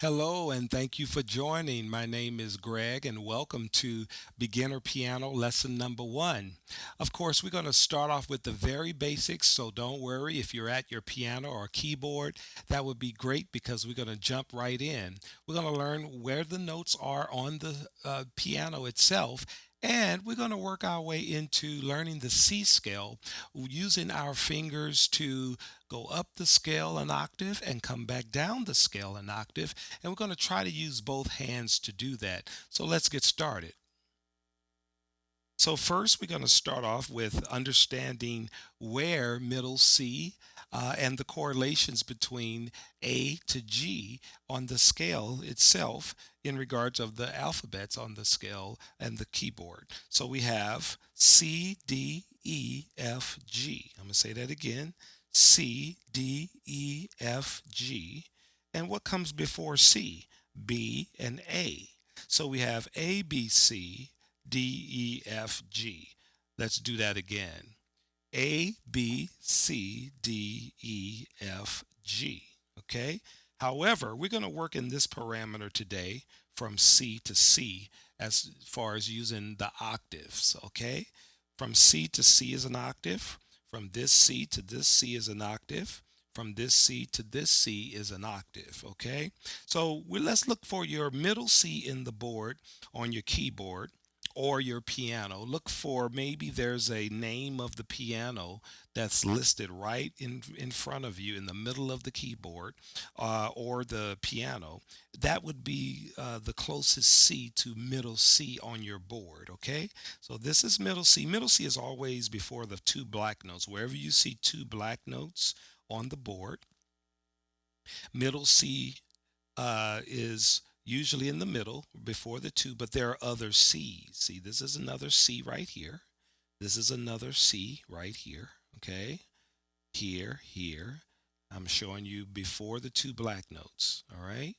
Hello, and thank you for joining. My name is Greg, and welcome to Beginner Piano Lesson Number One. Of course, we're going to start off with the very basics, so don't worry if you're at your piano or keyboard. That would be great because we're going to jump right in. We're going to learn where the notes are on the piano itself. And we're going to work our way into learning the C scale using our fingers to go up the scale an octave and come back down the scale an octave. And we're going to try to use both hands to do that. So let's get started. So first, we're going to start off with understanding where middle C and the correlations between A to G on the scale itself in regards of the alphabets on the scale and the keyboard. So we have C, D, E, F, G. I'm going to say that again. C, D, E, F, G. And what comes before C? B and A. So we have A, B, C, D, E, F, G. Let's do that again. A, B, C, D, E, F, G. Okay? However, we're going to work in this parameter today from C to C as far as using the octaves. Okay? From C to C is an octave. From this C to this C is an octave. From this C to this C is an octave. Okay? So let's look for your middle C in the board on your keyboard or your piano. Look for maybe there's a name of the piano that's listed right in front of you in the middle of the keyboard or the piano. That would be the closest C to middle C on your board, okay? So this is middle C. Middle C is always before the two black notes. Wherever you see two black notes on the board, middle C is usually in the middle before the two, but there are other C's. See, this is another C right here. This is another C right here. Okay. Here, here. I'm showing you before the two black notes. All right.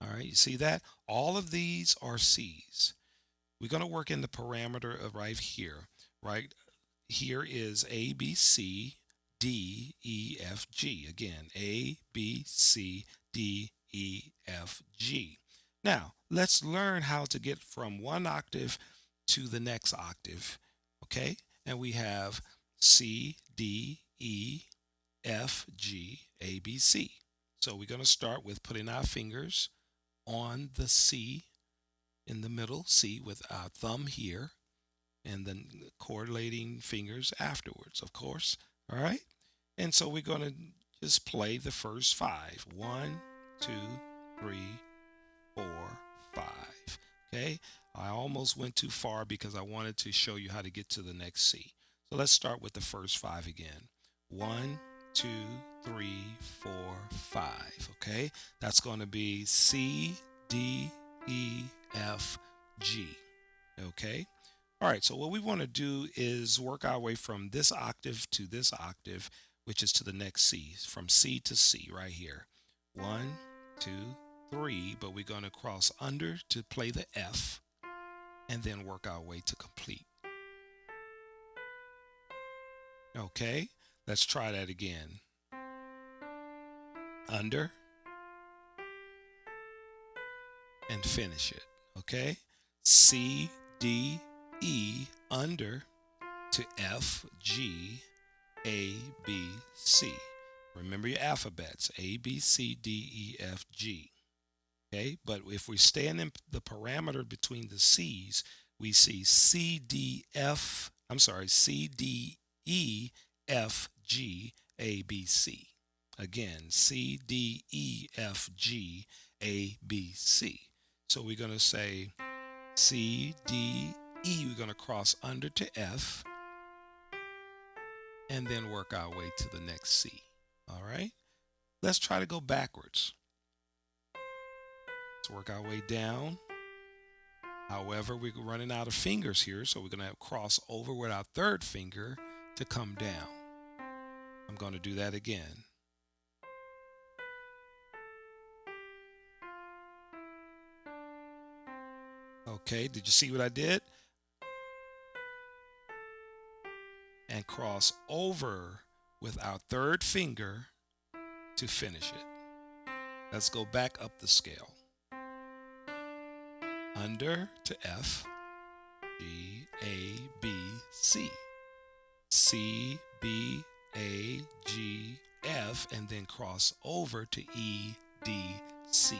All right. You see that? All of these are C's. We're going to work in the parameter of right here. Right here is A, B, C, D, E, F, G. Again, A, B, C, D, E, F, G. Now, let's learn how to get from one octave to the next octave. Okay? And we have C, D, E, F, G, A, B, C. So we're going to start with putting our fingers on the C in the middle, C with our thumb here, and then correlating fingers afterwards, of course. All right? And so we're going to just play the first five. One, two, three, four, five. Okay? I almost went too far because I wanted to show you how to get to the next C. So let's start with the first five again. One, two, three, four, five. Okay? That's going to be C, D, E, F, G. Okay? All right, so what we want to do is work our way from this octave to this octave, which is to the next C, from C to C right here. One, two, three, but we're going to cross under to play the F and then work our way to complete. Okay, let's try that again. Under and finish it. Okay, C, D, E, under to F, G, A, B, C. Remember your alphabets, A, B, C, D, E, F, G. Okay, but if we stand in the parameter between the C's, we see C, D, F, I'm sorry, C, D, E, F, G, A, B, C. Again, C, D, E, F, G, A, B, C. So we're going to say C, D, E, we're going to cross under to F and then work our way to the next C. All right? Let's try to go backwards. Let's work our way down. However, we're running out of fingers here, so we're going to cross over with our third finger to come down. I'm going to do that again. Okay, did you see what I did? And cross over with our third finger to finish it. Let's go back up the scale. Under to F, G, A, B, C. C, B, A, G, F, and then cross over to E, D, C.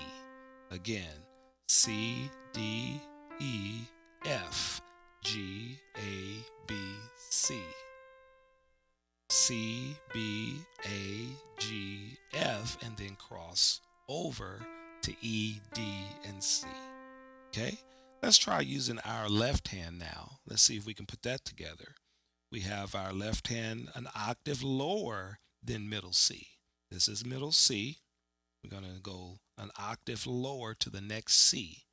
Again, C, D, E, F, G, A, B, C. C, B, A, G, F, and then cross over to E, D, and C. Okay, let's try using our left hand now. Let's see if we can put that together. We have our left hand an octave lower than middle C. This is middle C. We're going to go an octave lower to the next C.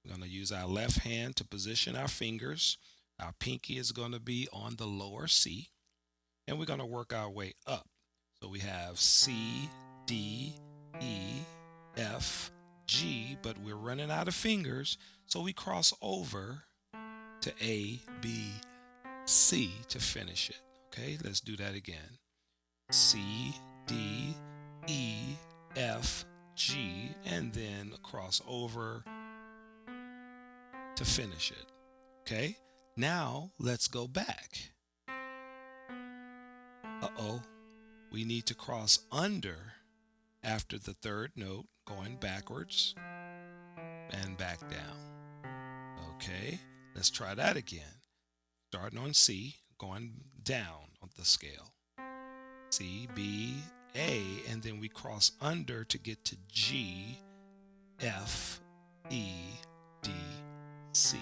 We're going to use our left hand to position our fingers. Our pinky is going to be on the lower C. And we're going to work our way up. So we have C, D, E, F, G, but we're running out of fingers. So we cross over to A, B, C to finish it. Okay, let's do that again. C, D, E, F, G, and then cross over to finish it. Okay, now let's go back. We need to cross under after the third note, going backwards and back down. Okay, let's try that again. Starting on C, going down on the scale. C, B, A, and then we cross under to get to G, F, E, D, C.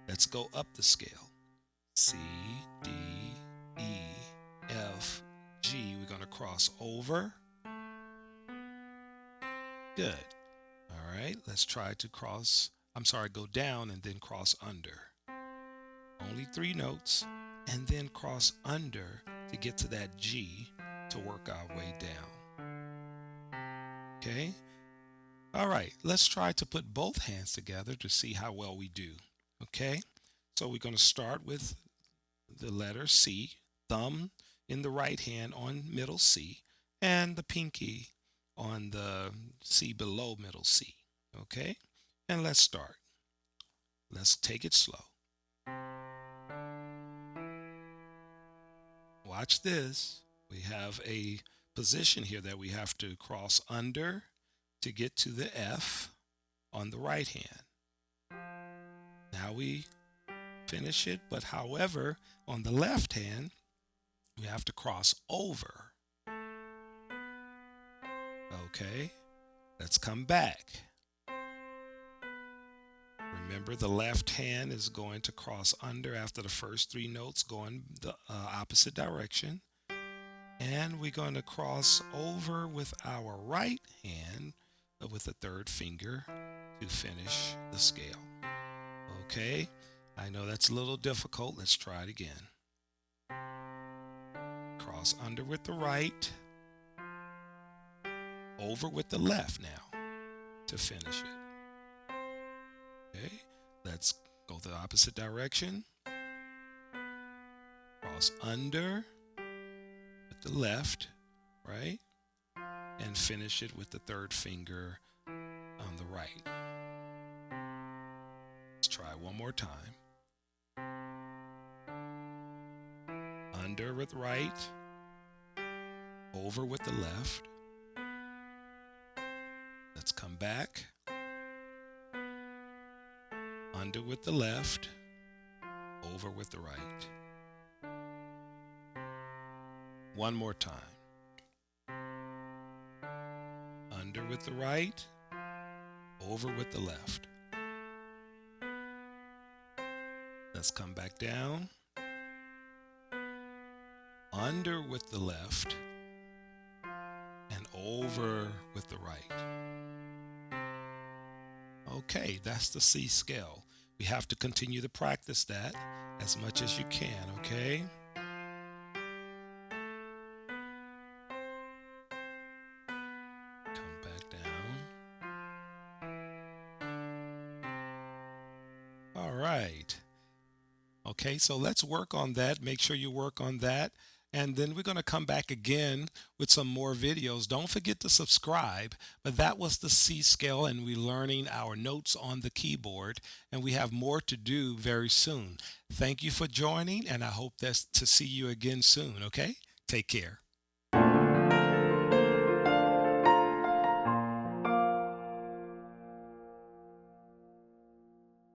Let's go up the scale. C, D, E, F, G. We're going to cross over. Good. All right, let's try to go down and then cross under. Only 3 notes, and then cross under to get to that G to work our way down. Okay? All right, let's try to put both hands together to see how well we do. Okay? So we're going to start with the letter C, thumb in the right hand on middle C, and the pinky on the C below middle C. Okay? And let's start. Let's take it slow. Watch this. We have a position here that we have to cross under to get to the F on the right hand. Now we finish it, but however, on the left hand, we have to cross over. Okay, let's come back. Remember, the left hand is going to cross under after the first 3 notes going the opposite direction. And we're going to cross over with our right hand with the 3rd finger to finish the scale. Okay, I know that's a little difficult. Let's try it again. Cross under with the right, over with the left now to finish it. Okay, let's go the opposite direction. Cross under with the left, right? And finish it with the 3rd finger on the right. Let's try one more time. Under with right, over with the left. Let's come back. Under with the left, over with the right. One more time. Under with the right, over with the left. Let's come back down. Under with the left and over with the right. Okay, that's the C scale. We have to continue to practice that as much as you can, okay? Come back down. All right. Okay, so let's work on that. Make sure you work on that. And then we're going to come back again with some more videos. Don't forget to subscribe. But that was the C scale, and we're learning our notes on the keyboard. And we have more to do very soon. Thank you for joining, and I hope that's to see you again soon, okay? Take care.